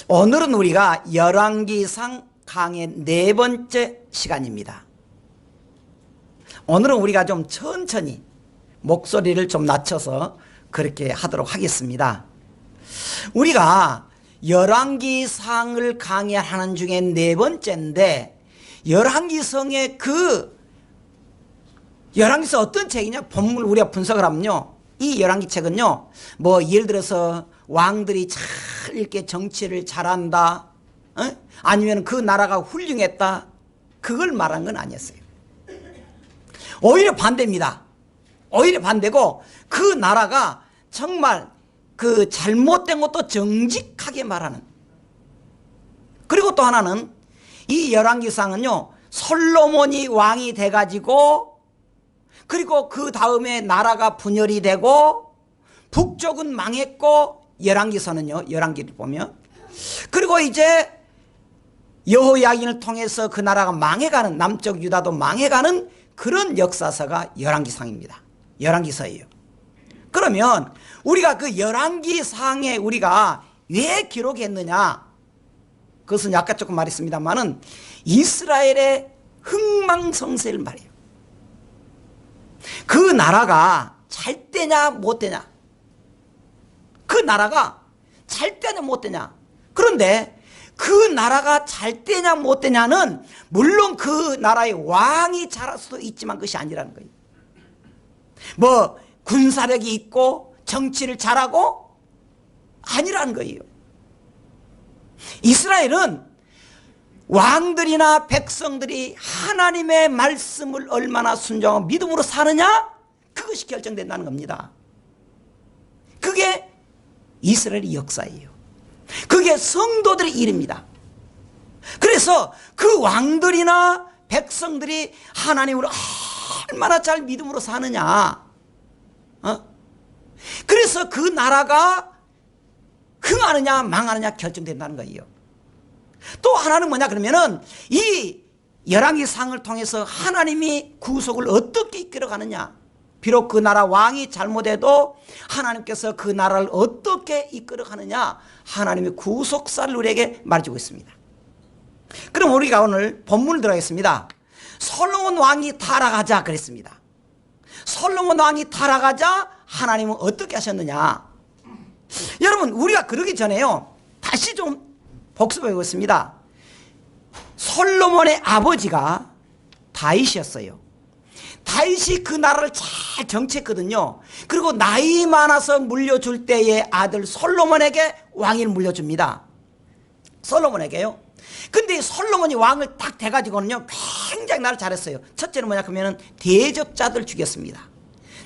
오늘은 우리가 열왕기상 강의 4번째 시간입니다. 오늘은 우리가 좀 천천히 목소리를 좀 낮춰서 그렇게 하도록 하겠습니다. 우리가 열왕기상을 강의하는 중에 4번째인데, 열왕기상의 열왕기상 어떤 책이냐? 본문을 우리가 분석을 하면요, 이 열왕기 책은요, 뭐 예를 들어서 왕들이 잘 이렇게 정치를 잘한다, 아니면 그 나라가 훌륭했다, 그걸 말한 건 아니었어요. 오히려 반대입니다. 오히려 반대고, 그 나라가 정말 그 잘못된 것도 정직하게 말하는. 그리고 또 하나는 이 열왕기상은요, 솔로몬이 왕이 돼가지고, 그리고 그 다음에 나라가 분열이 되고 북쪽은 망했고, 열왕기서는요, 열왕기를 보면, 그리고 이제 여호야긴을 통해서 그 나라가 망해가는, 남쪽 유다도 망해가는 그런 역사서가 열왕기상입니다. 열왕기서예요. 그러면 우리가 그 열왕기상에 우리가 왜 기록했느냐? 그것은 아까 조금 말했습니다만은 이스라엘의 흥망성쇠를 말해요. 그 나라가 잘 되냐 못 되냐, 그 나라가 잘 되냐 못 되냐. 그런데 그 나라가 잘 되냐 못 되냐는 물론 그 나라의 왕이 잘할 수도 있지만 그것이 아니라는 거예요. 뭐 군사력이 있고 정치를 잘하고 아니라는 거예요. 이스라엘은 왕들이나 백성들이 하나님의 말씀을 얼마나 순종하고 믿음으로 사느냐, 그것이 결정된다는 겁니다. 그게 이스라엘의 역사예요. 그게 성도들의 일입니다. 그래서 그 왕들이나 백성들이 하나님을 얼마나 잘 믿음으로 사느냐, 그래서 그 나라가 흥하느냐 망하느냐 결정된다는 거예요. 또 하나는 뭐냐 그러면은, 이 열왕기상을 통해서 하나님이 구속을 어떻게 이끌어가느냐, 비록 그 나라 왕이 잘못해도 하나님께서 그 나라를 어떻게 이끌어가느냐, 하나님의 구속사를 우리에게 말해주고 있습니다. 그럼 우리가 오늘 본문을 들어가겠습니다. 솔로몬 왕이 타락하자 그랬습니다. 솔로몬 왕이 타락하자 하나님은 어떻게 하셨느냐. 여러분, 우리가 그러기 전에요, 다시 좀 복습해 보겠습니다. 솔로몬의 아버지가 다윗이었어요. 다윗이 그 나라를 잘 정치했거든요. 그리고 나이 많아서 물려줄 때의 아들 솔로몬에게 왕위를 물려줍니다. 솔로몬에게요. 근데 솔로몬이 왕을 딱 돼가지고는요, 굉장히 나를 잘했어요. 첫째는 뭐냐 그러면 대적자들 죽였습니다.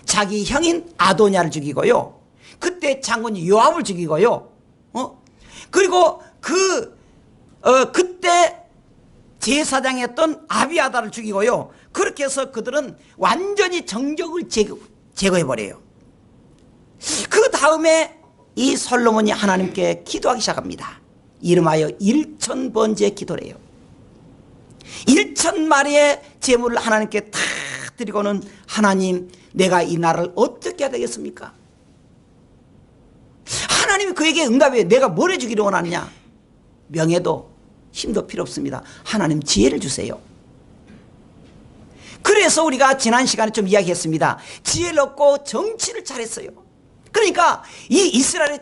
자기 형인 아도냐를 죽이고요, 그때 장군 요압을 죽이고요, 그리고 그때 제사장이었던 아비아다를 죽이고요. 그렇게 해서 그들은 완전히 정적을 제거해버려요. 그 다음에 이 솔로몬이 하나님께 기도하기 시작합니다. 이름하여 1000번째 기도래요. 1000마리의 제물을 하나님께 다 드리고는, 하나님, 내가 이 나라를 어떻게 해야 되겠습니까? 하나님이 그에게 응답해요. 내가 뭘 해주기를 원하느냐? 명예도 힘도 필요 없습니다. 하나님 지혜를 주세요. 그래서 우리가 지난 시간에 좀 이야기했습니다. 지혜를 얻고 정치를 잘했어요. 그러니까 이 이스라엘이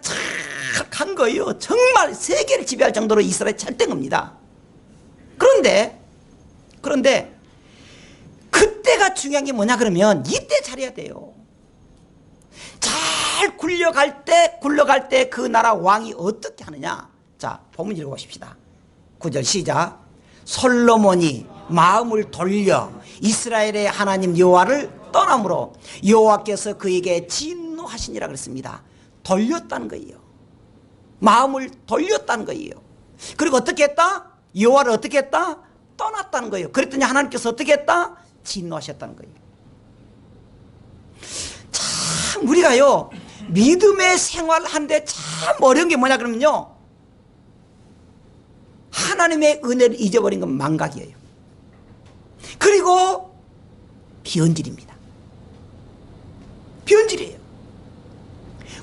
착한 거예요. 정말 세계를 지배할 정도로 이스라엘이 잘된 겁니다. 그런데 그때가 중요한 게 뭐냐 그러면, 이때 잘해야 돼요. 잘 굴러갈 때 그 나라 왕이 어떻게 하느냐. 자, 본문 읽어보십시다. 9절 시작. 솔로몬이 마음을 돌려 이스라엘의 하나님 여호와를 떠남으로 여호와께서 그에게 진노하시니라 그랬습니다. 돌렸다는 거예요. 마음을 돌렸다는 거예요. 그리고 어떻게 했다? 여호와를 어떻게 했다? 떠났다는 거예요. 그랬더니 하나님께서 어떻게 했다? 진노하셨다는 거예요. 참 우리가요, 믿음의 생활하는데 참 어려운 게 뭐냐 그러면요, 하나님의 은혜를 잊어버린 건 망각이에요. 그리고 변질입니다. 변질이에요.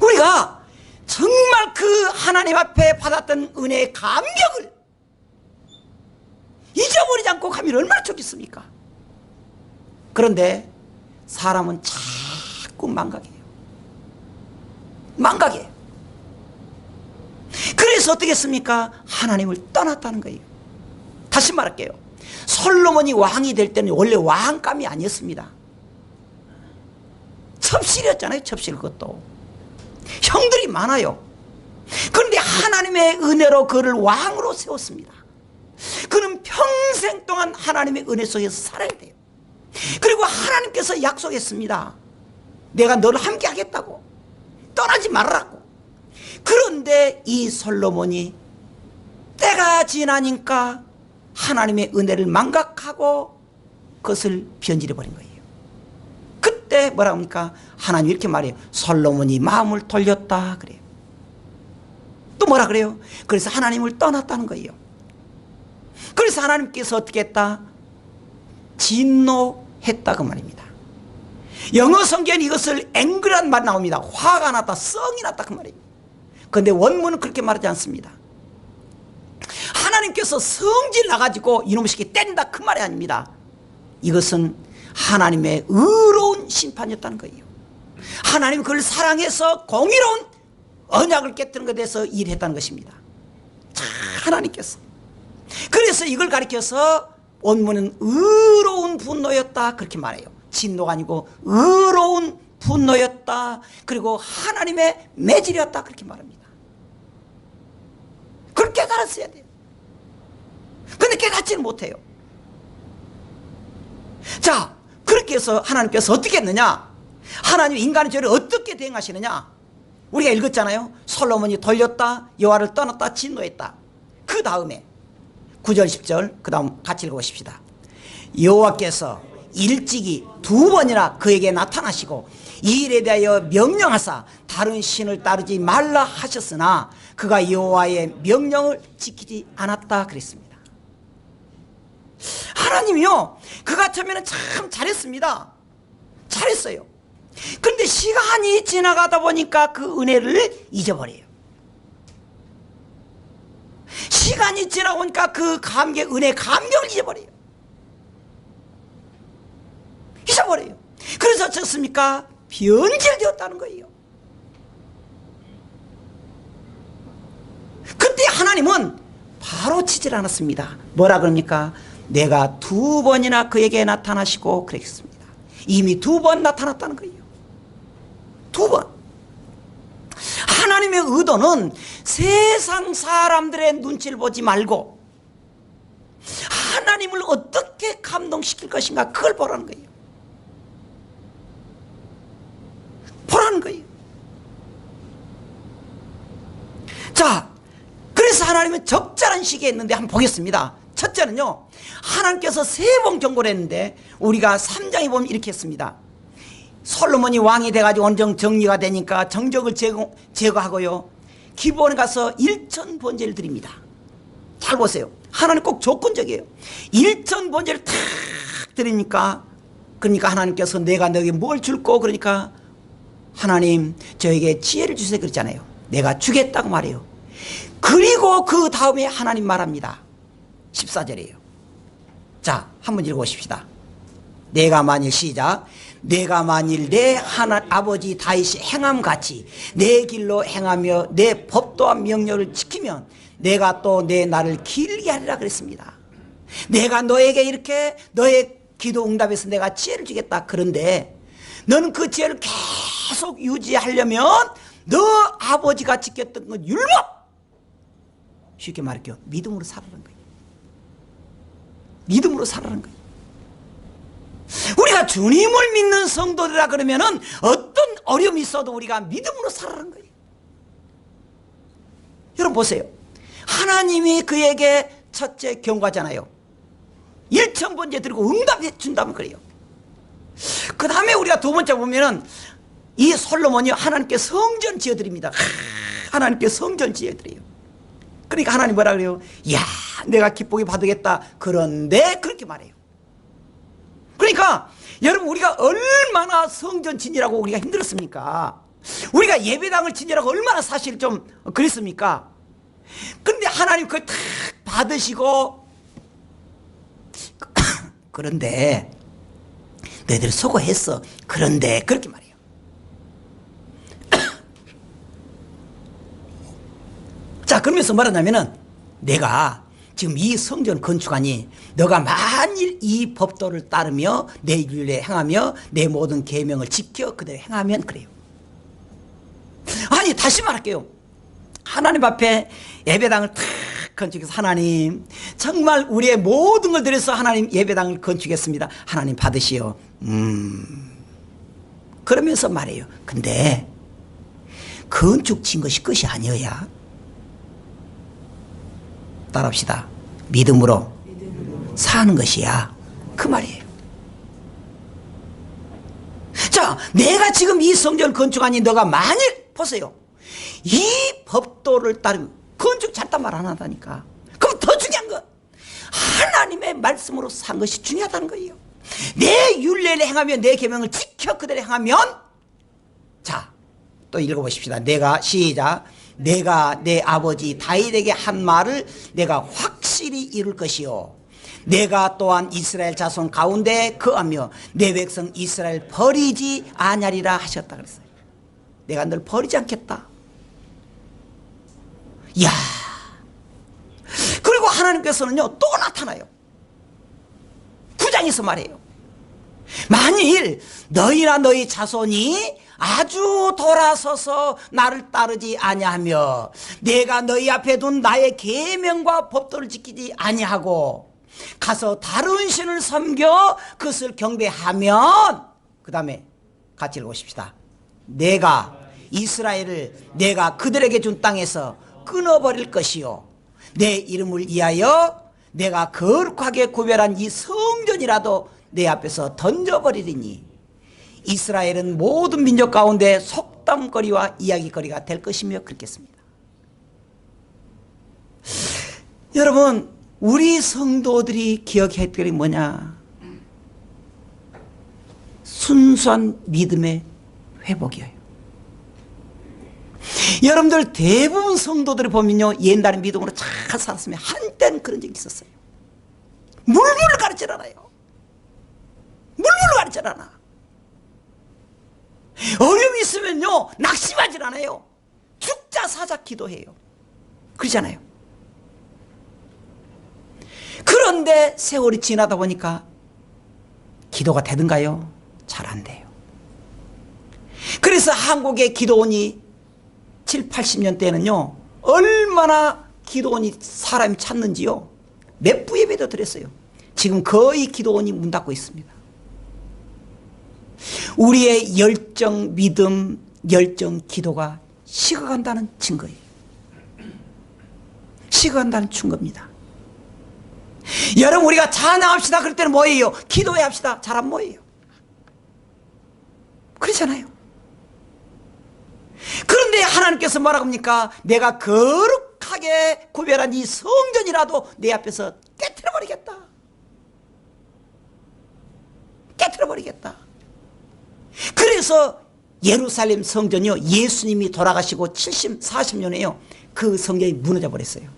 우리가 정말 그 하나님 앞에 받았던 은혜의 감격을 잊어버리지 않고 가면 얼마나 좋겠습니까? 그런데 사람은 자꾸 망각해요. 망각해요. 그래서 어떻게 했습니까? 하나님을 떠났다는 거예요. 다시 말할게요. 솔로몬이 왕이 될 때는 원래 왕감이 아니었습니다. 첩실이었잖아요. 첩실. 그것도 형들이 많아요. 그런데 하나님의 은혜로 그를 왕으로 세웠습니다. 그는 평생 동안 하나님의 은혜 속에서 살아야 돼요. 그리고 하나님께서 약속했습니다. 내가 너를 함께 하겠다고, 떠나지 말라고. 그런데 이 솔로몬이 때가 지나니까 하나님의 은혜를 망각하고 그것을 변질해 버린 거예요. 그때 뭐라 합니까? 하나님 이렇게 말해요. 솔로몬이 마음을 돌렸다 그래요. 또 뭐라 그래요? 그래서 하나님을 떠났다는 거예요. 그래서 하나님께서 어떻게 했다? 진노했다 그 말입니다. 영어 성경에 이것을 앵그란 말 나옵니다. 화가 났다, 썽이 났다 그 말입니다. 그런데 원문은 그렇게 말하지 않습니다. 하나님께서 성질 나가지고 이놈의 새끼 뗀다 그 말이 아닙니다. 이것은 하나님의 의로운 심판이었다는 거예요. 하나님 그를 사랑해서 공의로운 언약을 깨뜨린 것에 대해서 일했다는 것입니다. 하나님께서. 그래서 이걸 가리켜서 원문은 의로운 분노였다 그렇게 말해요. 진노가 아니고 의로운 분노였다. 그리고 하나님의 매질이었다 그렇게 말합니다. 그걸 깨달았어야 돼요. 근데 깨닫지는 못해요. 자, 그렇게 해서 하나님께서 어떻게 했느냐? 하나님 인간의 죄를 어떻게 대응하시느냐? 우리가 읽었잖아요. 솔로몬이 돌렸다, 여호와를 떠났다, 진노했다. 그 다음에 9절 10절 그 다음 같이 읽어보십시다. 여호와께서 일찍이 2번이나 그에게 나타나시고 이 일에 대하여 명령하사 다른 신을 따르지 말라 하셨으나 그가 여호와의 명령을 지키지 않았다 그랬습니다. 하나님이요, 그 같으면 참 잘했습니다. 잘했어요. 그런데 시간이 지나가다 보니까 그 은혜를 잊어버려요. 시간이 지나보니까 그 감격, 은혜 감격을 잊어버려요. 잊어버려요. 그래서 어떻습니까? 변질되었다는 거예요. 그때 하나님은 바로 치질 않았습니다. 뭐라 그럽니까? 내가 2번이나 그에게 나타나시고 그랬습니다. 이미 2번 나타났다는 거예요. 2번. 하나님의 의도는 세상 사람들의 눈치를 보지 말고 하나님을 어떻게 감동시킬 것인가 그걸 보라는 거예요. 보라는 거예요. 자, 그래서 하나님은 적절한 시기에 했는데 한번 보겠습니다. 첫째는요, 하나님께서 3번 경고를 했는데 우리가 3장에 보면 이렇게 했습니다. 솔로몬이 왕이 돼가지고 온정 정리가 되니까 정적을 제거하고요, 기브온에 가서 1천 번제를 드립니다. 잘 보세요. 하나님 꼭 조건적이에요. 1천 번제를 탁 드리니까, 그러니까 하나님께서 내가 너에게 뭘 줄고, 그러니까 하나님 저에게 지혜를 주세요 그랬잖아요. 내가 주겠다고 말해요. 그리고 그 다음에 하나님 말합니다. 14절이에요. 자, 한번 읽어보십시다. 내가 만일 시작. 내가 만일 내 아버지 다윗이 행함같이 내 길로 행하며 내 법도와 명령을 지키면 내가 또 내 날을 길게 하리라 그랬습니다. 내가 너에게 이렇게 너의 기도 응답에서 내가 지혜를 주겠다. 그런데 너는 그 지혜를 계속 유지하려면 너 아버지가 지켰던 건 율법, 쉽게 말할게요, 믿음으로 살아라는 거예요. 믿음으로 살아라는 거예요. 우리가 주님을 믿는 성도들이라 그러면은 어떤 어려움이 있어도 우리가 믿음으로 살아라는 거예요. 여러분 보세요. 하나님이 그에게 첫째 경고하잖아요. 1천 번째 드리고 응답해 준다면 그래요. 그 다음에 우리가 두 번째 보면은 이 솔로몬이 하나님께 성전 지어드립니다. 하나님께 성전 지어드려요. 그러니까 하나님 뭐라 그래요? 야, 내가 기쁘게 받으겠다. 그런데 그렇게 말해요. 그러니까 여러분, 우리가 얼마나 성전 지니라고 우리가 힘들었습니까? 우리가 예배당을 지니라고 얼마나 사실 좀 그랬습니까? 근데 하나님 그걸 탁 받으시고 그런데 너희들 수고했어. 그런데 그렇게 말해요. 자, 그러면서 말하냐면은 내가 지금 이 성전 건축하니 너가 만일 이 법도를 따르며 내 율례에 행하며 내 모든 계명을 지켜 그대로 행하면 그래요. 아니, 다시 말할게요. 하나님 앞에 예배당을 탁 건축해서 하나님 정말 우리의 모든 걸 들여서 하나님 예배당을 건축했습니다. 하나님 받으시오. 그러면서 말해요. 근데 건축 진 것이 끝이 아니어야, 따라합시다. 믿음으로 사는 것이야. 그 말이에요. 자, 내가 지금 이 성전을 건축하니 너가 만일 보세요. 이 법도를 따르면 건축 잘단 말 안 한다니까. 그럼 더 중요한 건 하나님의 말씀으로 산 것이 중요하다는 거예요. 내 율례를 행하며 내 계명을 지켜 그대로 행하면, 자, 또 읽어보십시다. 내가 시작. 내가 내 아버지 다윗에게 한 말을 내가 확실히 이룰 것이요, 내가 또한 이스라엘 자손 가운데 거하며 내 백성 이스라엘 버리지 아니하리라 하셨다 그랬어요. 내가 널 버리지 않겠다. 이야, 그리고 하나님께서는요 또 나타나요. 9장에서 말해요. 만일 너희나 너희 자손이 아주 돌아서서 나를 따르지 아니하며 내가 너희 앞에 둔 나의 계명과 법도를 지키지 아니하고 가서 다른 신을 섬겨 그것을 경배하면, 그 다음에 같이 읽어보십시다. 내가 이스라엘을 내가 그들에게 준 땅에서 끊어버릴 것이요, 내 이름을 위하여 내가 거룩하게 구별한 이 성전이라도 내 앞에서 던져버리리니 이스라엘은 모든 민족 가운데 속담거리와 이야기거리가 될 것이며 그렇겠습니다. 여러분, 우리 성도들이 기억해야 될 게 뭐냐? 순수한 믿음의 회복이에요. 여러분들 대부분 성도들을 보면요, 옛날에 믿음으로 잘 살았으면 한때는 그런 적이 있었어요. 물물을 가르치질 않아요. 물물을 가르치질 않아. 어려움이 있으면요 낙심하질 않아요. 죽자 사자 기도해요. 그러잖아요. 그런데 세월이 지나다 보니까 기도가 되든가요? 잘 안 돼요. 그래서 한국의 기도원이 7, 80년 때는요 얼마나 기도원이 사람이 찾는지요 몇 부 예배도 드렸어요. 지금 거의 기도원이 문 닫고 있습니다. 우리의 열정 믿음, 열정 기도가 식어간다는 증거예요. 식어간다는 증거입니다. 여러분, 우리가 찬양합시다 그럴 때는 뭐예요? 기도해 합시다. 잘 안 모여요. 그렇잖아요. 그런데 하나님께서 뭐라고 합니까? 내가 거룩하게 구별한 이 성전이라도 내 앞에서 깨트려버리겠다. 깨트려버리겠다. 그래서 예루살렘 성전이요, 예수님이 돌아가시고 40년에요 그 성전이 무너져 버렸어요.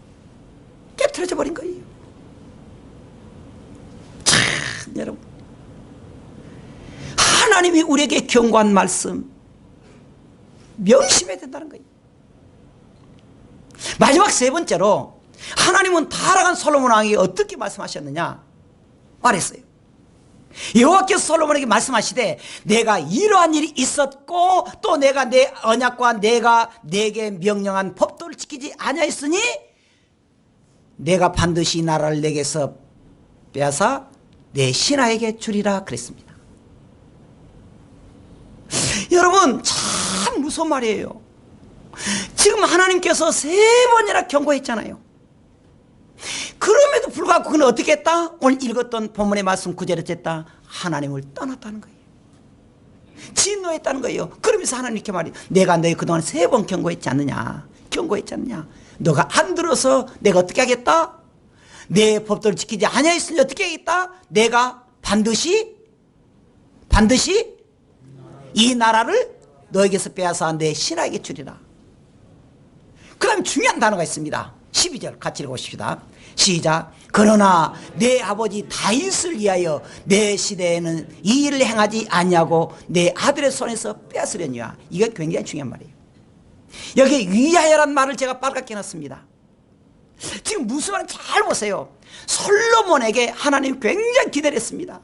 깨트려져 버린 거예요. 참, 여러분, 하나님이 우리에게 경고한 말씀 명심해야 된다는 거예요. 마지막 세 번째로 하나님은 타락한 솔로몬 왕에게 어떻게 말씀하셨느냐 말했어요. 여호와께서 솔로몬에게 말씀하시되 내가 이러한 일이 있었고 또 내가 내 언약과 내가 내게 명령한 법도를 지키지 아니하였으니 내가 반드시 이 나라를 내게서 빼앗아 내 신하에게 주리라 그랬습니다. 여러분, 참 무서운 말이에요. 지금 하나님께서 3번이나 경고했잖아요. 그럼에도 불구하고 그는 어떻게 했다? 오늘 읽었던 본문의 말씀 9절에 했다. 하나님을 떠났다는 거예요. 진노했다는 거예요. 그러면서 하나님께 말해요. 내가 너희 그동안 3번 경고했지 않느냐? 경고했지 않느냐? 너가 안 들어서 내가 어떻게 하겠다? 내 법도를 지키지 아니하였으니 어떻게 하겠다? 내가 반드시 반드시 이 나라를 너에게서 빼앗아 내 신하에게 주리라. 그 다음 중요한 단어가 있습니다. 12절 같이 읽어보십시다. 시작. 그러나 내 아버지 다윗을 위하여 내 시대에는 이 일을 행하지 아니하고 내 아들의 손에서 빼앗으려니와. 이게 굉장히 중요한 말이에요. 여기 위하여란 말을 제가 빨갛게 해놨습니다. 지금 무슨 말인지 잘 보세요. 솔로몬에게 하나님 굉장히 기대를 했습니다.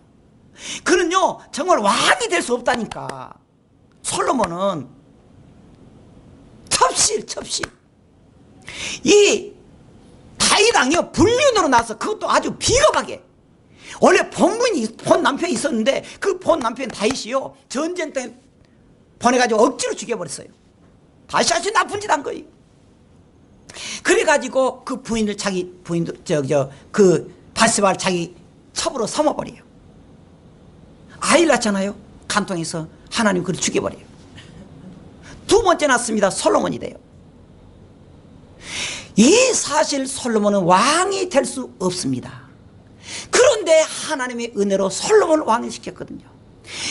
그는요 정말 왕이 될 수 없다니까. 솔로몬은 첩실 이 다윗 왕이요 불륜으로 나서 그것도 아주 비겁하게. 원래 본 남편이 있었는데 그 본 남편 다윗이요 전쟁 때 보내가지고 억지로 죽여버렸어요. 다시 아주 나쁜 짓 한 거예요. 그래가지고 그 부인을 자기 부인도 그 바세바를 자기 첩으로 삼아버려요. 아이를 낳잖아요. 간통해서 하나님 그를 죽여버려요. 두 번째 낳습니다. 솔로몬이 돼요. 이 사실 솔로몬은 왕이 될 수 없습니다. 그런데 하나님의 은혜로 솔로몬을 왕을 시켰거든요.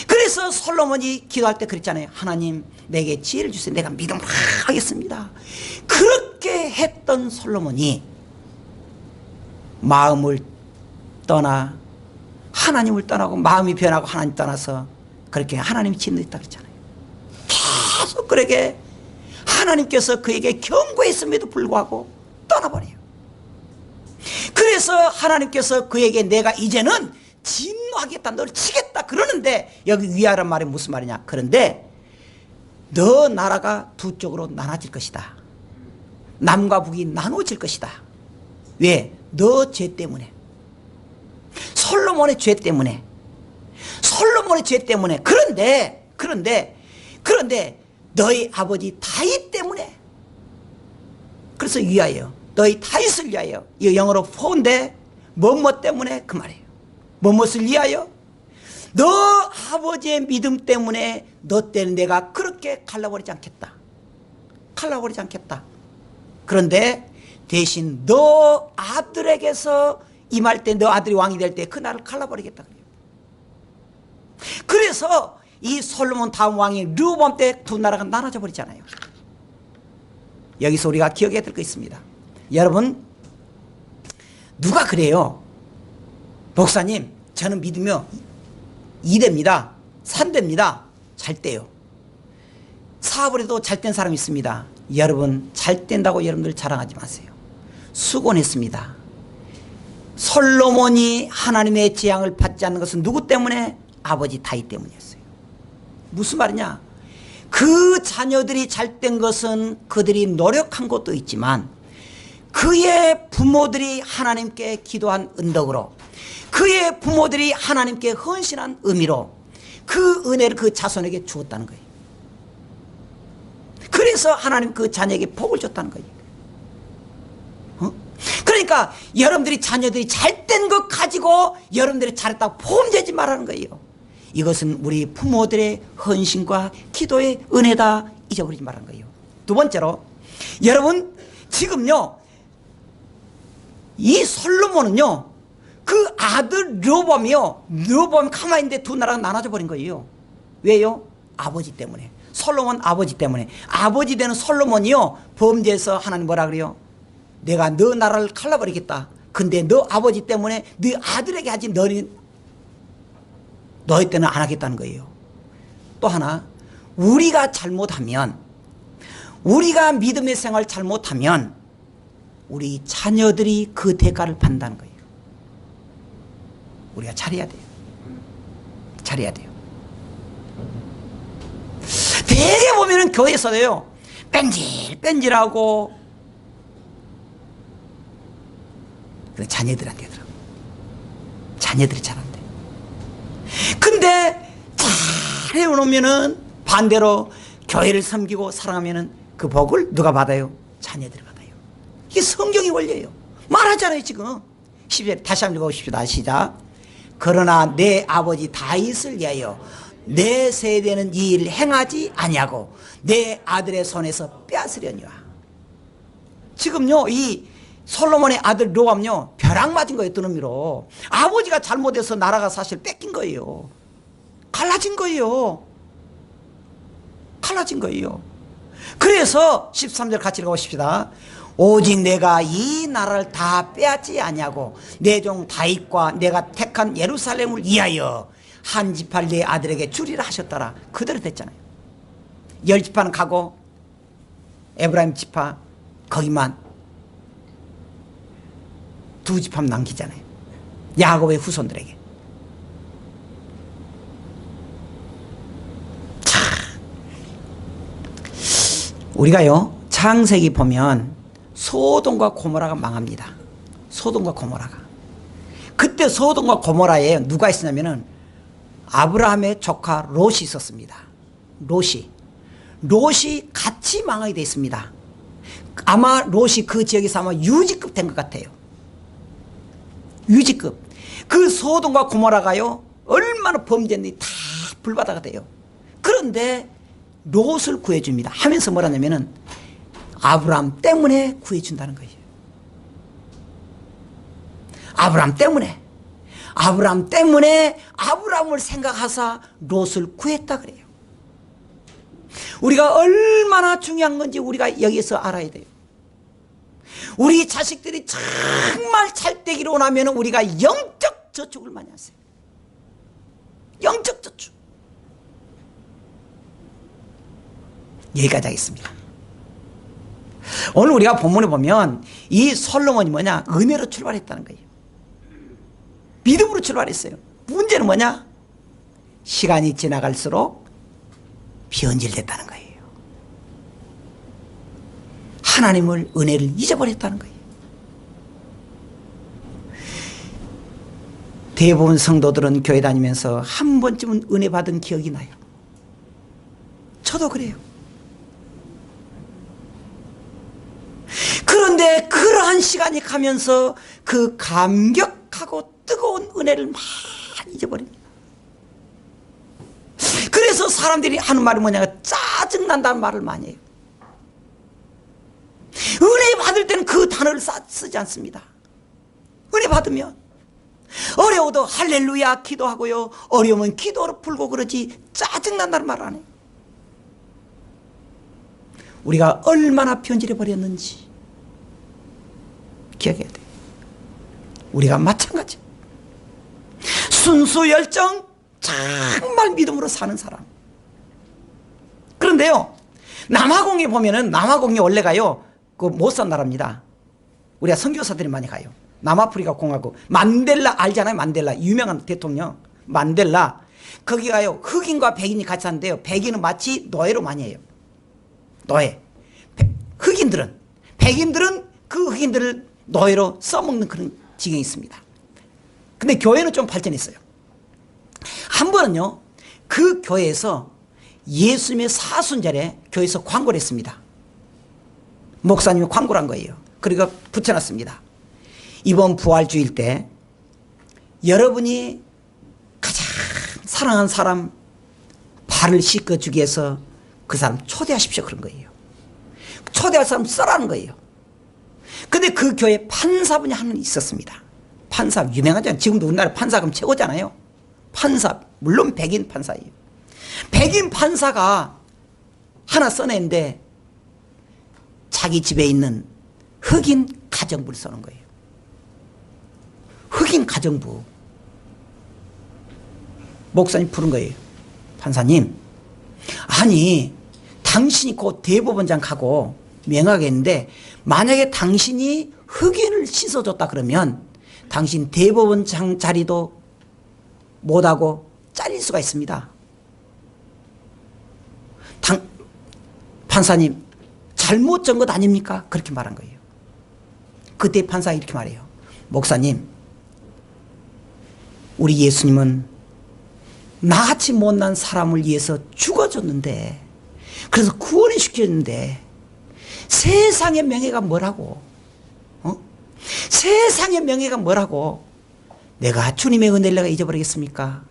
그래서 솔로몬이 기도할 때 그랬잖아요. 하나님 내게 지혜를 주세요. 내가 믿음을 하겠습니다. 그렇게 했던 솔로몬이 마음을 떠나 하나님을 떠나고 마음이 변하고 하나님 떠나서 그렇게 하나님이 진노했다 그랬잖아요. 계속 그에게 하나님께서 그에게 경고했음에도 불구하고 떠나버려요. 그래서 하나님께서 그에게 내가 이제는 진노하겠다, 너를 치겠다 그러는데 여기 위하란 말이 무슨 말이냐. 그런데 너 나라가 두 쪽으로 나눠질 것이다. 남과 북이 나눠질 것이다. 왜? 너 죄 때문에. 솔로몬의 죄 때문에. 솔로몬의 죄 때문에. 그런데 너희 아버지 다윗 때문에. 그래서 위하여 너희 다윗을 위하여. 이 영어로 포인데 뭐뭐 때문에 그 말이에요. 뭐뭇을 위하여? 너 아버지의 믿음 때문에 너 때는 내가 그렇게 갈라버리지 않겠다. 갈라버리지 않겠다. 그런데 대신 너 아들에게서 임할 때, 너 아들이 왕이 될 때 그 나라를 갈라버리겠다. 그래서 이 솔로몬 다음 왕이 르호보암 때 두 나라가 나눠져 버리잖아요. 여기서 우리가 기억해야 될 거 있습니다. 여러분, 누가 그래요? 목사님, 저는 믿으며 2대입니다. 3대입니다. 잘 돼요. 사업을 해도 잘 된 사람이 있습니다. 여러분, 잘 된다고 여러분들 자랑하지 마세요. 수고했습니다. 솔로몬이 하나님의 재앙을 받지 않는 것은 누구 때문에? 아버지 다윗 때문이었어요. 무슨 말이냐? 그 자녀들이 잘 된 것은 그들이 노력한 것도 있지만 그의 부모들이 하나님께 기도한 은덕으로, 그의 부모들이 하나님께 헌신한 의미로 그 은혜를 그 자손에게 주었다는 거예요. 그래서 하나님 그 자녀에게 복을 줬다는 거예요. 그러니까 여러분들이 자녀들이 잘된 것 가지고 여러분들이 잘했다고 폼되지 말라는 거예요. 이것은 우리 부모들의 헌신과 기도의 은혜다. 잊어버리지 말라는 거예요. 두 번째로, 여러분 지금요 이 솔로몬은요 그 아들 르호보암이 가만히 있는데 두 나라가 나눠져 버린 거예요. 왜요? 아버지 때문에. 솔로몬 아버지 때문에. 아버지 되는 솔로몬이요 범죄해서 하나님 뭐라 그래요? 내가 너 나라를 갈라버리겠다. 근데 너 아버지 때문에 네 아들에게 하지 너희 때는 안 하겠다는 거예요. 또 하나, 우리가 잘못하면, 우리가 믿음의 생활 잘못하면 우리 자녀들이 그 대가를 받는다는 거예요. 우리가 잘해야 돼요. 잘해야 돼요. 되게 보면은 교회에서도요 뺀질뺀질하고 자녀들한테 하더라고. 자녀들이 잘한대. 근데 잘 해놓으면은 반대로 교회를 섬기고 사랑하면은 그 복을 누가 받아요? 자녀들이 받아요. 이게 성경의 원리예요. 말하잖아요 지금. 10절 다시 한번 읽어보십시다. 시작. 그러나 내 아버지 다윗을 위하여 내 세대는 이 일을 행하지 아니하고 내 아들의 손에서 빼앗으려니와. 지금요 이 솔로몬의 아들 르호보암요 벼락 맞은 거예요. 뜬 의미로. 아버지가 잘못해서 나라가 사실 뺏긴 거예요. 갈라 갈라진 거예요. 갈라진 거예요. 그래서 13절 같이 읽어보십시다. 오직 내가 이 나라를 다 빼앗지 아니하고 내 종 다윗과 내가 택한 예루살렘을 위하여 한 지파를 내 아들에게 주리라 하셨더라. 그대로 됐잖아요. 10지파는 가고 에브라임 지파 거기만 2지파만 남기잖아요. 야곱의 후손들에게. 자, 우리가요 창세기 보면 소돔과 고모라가 망합니다. 소돔과 고모라가. 그때 소돔과 고모라에 누가 있었냐면은 아브라함의 조카 롯이 있었습니다. 롯이 같이 망하게 되어 있습니다. 아마 롯이 그 지역에서 아마 유지급 된 것 같아요. 유지급. 그 소돔과 고모라가요 얼마나 범죄인지 다 불바다가 돼요. 그런데 롯을 구해줍니다. 하면서 뭐라냐면은 아브라함 때문에 구해준다는 거예요. 아브라함 때문에 아브라함을 생각하사 롯을 구했다 그래요. 우리가 얼마나 중요한 건지 우리가 여기서 알아야 돼요. 우리 자식들이 정말 잘 되기를 원하면 우리가 영적 저축을 많이 하세요. 영적 저축. 여기까지 하겠습니다. 오늘 우리가 본문에 보면 이 솔로몬이 뭐냐? 은혜로 출발했다는 거예요. 믿음으로 출발했어요. 문제는 뭐냐? 시간이 지나갈수록 변질됐다는 거예요. 하나님을, 은혜를 잊어버렸다는 거예요. 대부분 성도들은 교회 다니면서 한 번쯤은 은혜 받은 기억이 나요. 저도 그래요. 그런데 그러한 시간이 가면서 그 감격하고 뜨거운 은혜를 많이 잊어버립니다. 그래서 사람들이 하는 말이 뭐냐면 짜증난다는 말을 많이 해요. 은혜 받을 때는 그 단어를 쓰지 않습니다. 은혜 받으면 어려워도 할렐루야 기도하고요, 어려우면 기도로 풀고 그러지 짜증난다는 말을 안 해요. 우리가 얼마나 변질해 버렸는지 기억해야 돼요. 우리가 마찬가지. 순수 열정 정말 믿음으로 사는 사람. 그런데요 남아공에 보면은, 남아공이 원래가요 그 못 산 나라입니다. 우리가 선교사들이 많이 가요. 남아프리카 공화국. 만델라 알잖아요. 만델라 유명한 대통령 만델라. 거기가요 흑인과 백인이 같이 사는데요, 백인은 마치 노예로 많이 해요. 노예. 백인들은 그 흑인들을 노예로 써먹는 그런 지경이 있습니다. 근데 교회는 좀 발전했어요. 한 번은요 그 교회에서 예수님의 사순절에 교회에서 광고를 했습니다. 목사님이 광고를 한 거예요. 그리고 붙여놨습니다. 이번 부활주일 때 여러분이 가장 사랑하는 사람 발을 씻겨주기 위해서 그 사람 초대하십시오. 그런 거예요. 초대할 사람 써라는 거예요. 근데 그 교회에 판사분이 한 분 있었습니다. 판사 유명하잖아요. 지금도 우리나라 판사금 최고잖아요. 판사, 물론 백인 판사예요. 백인 판사가 하나 써냈는데 자기 집에 있는 흑인 가정부를 써는 거예요. 흑인 가정부. 목사님 부른 거예요. 판사님, 아니 당신이 곧 대법원장 가고 명하겠는데 만약에 당신이 흑인을 씻어줬다 그러면 당신 대법원장 자리도 못하고 잘릴 수가 있습니다. 판사님 잘못 전 것 아닙니까? 그렇게 말한 거예요. 그때 판사가 이렇게 말해요. 목사님, 우리 예수님은 나같이 못난 사람을 위해서 죽어줬는데, 그래서 구원을 시켰는데 세상의 명예가 뭐라고? 세상의 명예가 뭐라고? 내가 주님의 은혜를 내가 잊어버리겠습니까?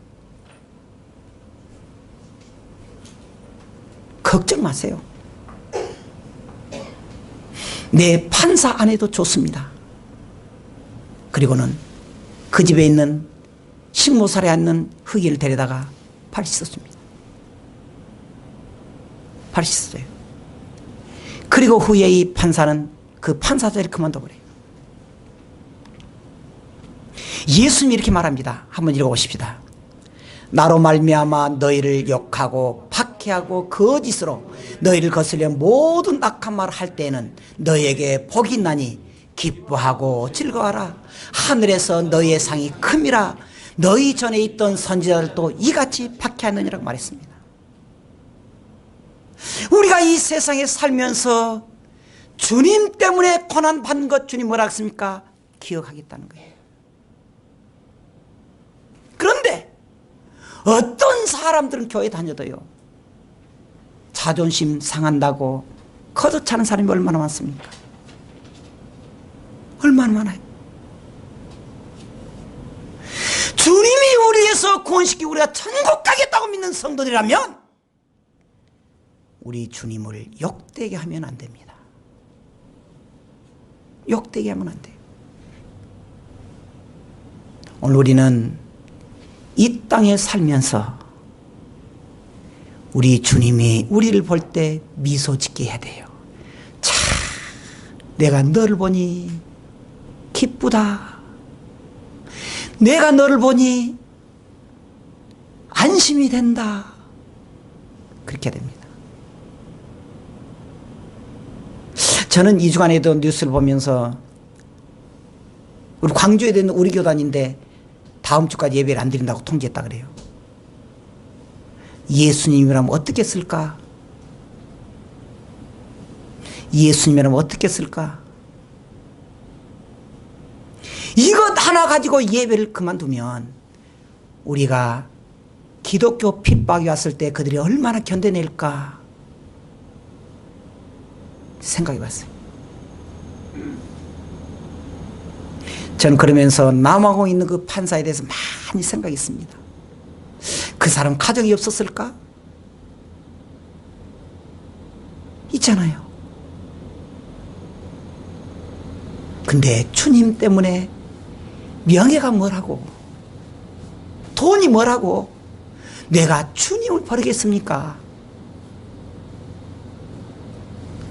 걱정 마세요. 내 판사 안 해도 좋습니다. 그리고는 그 집에 있는 식모살에 앉는 흑인을 데려다가 발이 씻어줍니다. 발이 씻어줘요. 그리고 후에 이 판사는 그 판사 자리를 그만둬버려요. 예수님이 이렇게 말합니다. 한번 읽어보십시다. 나로 말미암아 너희를 욕하고 박해하고 거짓으로 너희를 거스려 모든 악한 말을 할 때에는 너희에게 복이 있나니 기뻐하고 즐거워하라. 하늘에서 너희의 상이 큼이라. 너희 전에 있던 선지자들도 이같이 박해하느니라고 말했습니다. 우리가 이 세상에 살면서 주님 때문에 고난받는 것 주님 뭐라 했습니까? 기억하겠다는 거예요. 그런데 어떤 사람들은 교회 다녀도요, 자존심 상한다고 거듭차는 사람이 얼마나 많습니까? 얼마나 많아요. 주님이 우리 위해서 구원시키고 우리가 천국 가겠다고 믿는 성도들이라면 우리 주님을 욕되게 하면 안 됩니다. 욕되게 하면 안 돼요. 오늘 우리는 이 땅에 살면서 우리 주님이 우리를 볼 때 미소 짓게 해야 돼요. 참, 내가 너를 보니 기쁘다. 내가 너를 보니 안심이 된다. 그렇게 됩니다. 저는 2주간에도 뉴스를 보면서 우리 광주에 있는 우리 교단인데 다음 주까지 예배를 안 드린다고 통지했다 그래요. 예수님이라면 어떻게 쓸까? 예수님이라면 어떻게 쓸까? 이것 하나 가지고 예배를 그만두면 우리가 기독교 핍박이 왔을 때 그들이 얼마나 견뎌낼까 생각해 봤어요. 저는 그러면서 남아공 있는 그 판사에 대해서 많이 생각했습니다. 그 사람 가정이 없었을까? 있잖아요. 근데 주님 때문에 명예가 뭐라고, 돈이 뭐라고, 내가 주님을 버리겠습니까?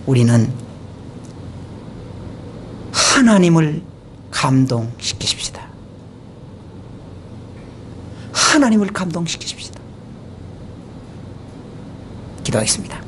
우리는 하나님을 감동시키십시다. 하나님을 감동시키십시다. 기도하겠습니다.